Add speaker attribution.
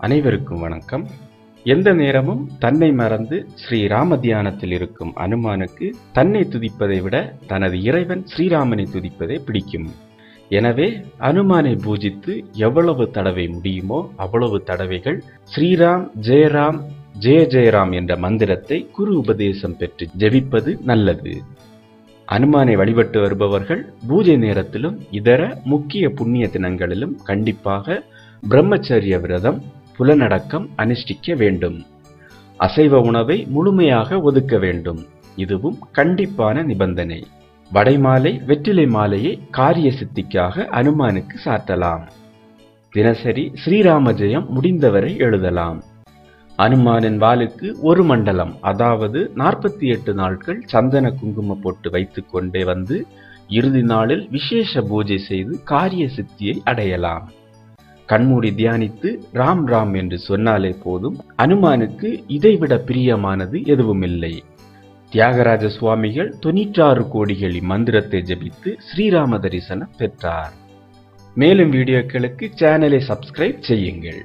Speaker 1: அனைவருக்கும் வணக்கம். எந்த நேரமும் தன்னை மறந்து ஸ்ரீராம தியானத்தில் இருக்கும் அனுமானுக்கு தன்னை துதிப்பதை விட தனது இறைவன் ஸ்ரீராமனை துதிப்பதே பிடிக்கும். எனவே அனுமானை பூஜித்து எவ்வளவு தடவை முடியுமோ அவ்வளவு தடவைகள் ஸ்ரீராம் ஜெயராம் ஜெய ஜெயராம் என்ற மந்திரத்தை குரு உபதேசம் பெற்று ஜெபிப்பது நல்லது. அனுமானை வழிபட்டு வருபவர்கள் பூஜை நேரத்திலும் இதர முக்கிய புண்ணிய தினங்களிலும் கண்டிப்பாக பிரம்மச்சரிய விரதம், புலனடக்கம் அனுஷ்டிக்க வேண்டும். அசைவ உணவை முழுமையாக ஒதுக்க வேண்டும். இதுவும் கண்டிப்பான நிபந்தனை. வடைமாலை, வெற்றிலை மாலையை காரிய சித்திக்காக அனுமானுக்கு சாட்டலாம். தினசரி ஸ்ரீராம ஜெயம் முடிந்தவரை எழுதலாம். அனுமானின் வாளுக்கு ஒரு மண்டலம், அதாவது 48 நாட்கள் சந்தன குங்கும போட்டு வைத்துக் கொண்டே வந்து இறுதி நாளில் விசேஷ பூஜை செய்து காரிய சித்தியை அடையலாம். கண்மூடி தியானித்து ராம் ராம் என்று சொன்னாலே போதும். அனுமானுக்கு இதைவிட பிரியமானது எதுவுமில்லை. தியாகராஜ சுவாமிகள் 96 கோடிகள் இம்மந்திரத்தை ஜபித்து ஸ்ரீராம தரிசனம் பெற்றார். மேலும் வீடியோக்களுக்கு சேனலை சப்ஸ்கிரைப் செய்யுங்கள்.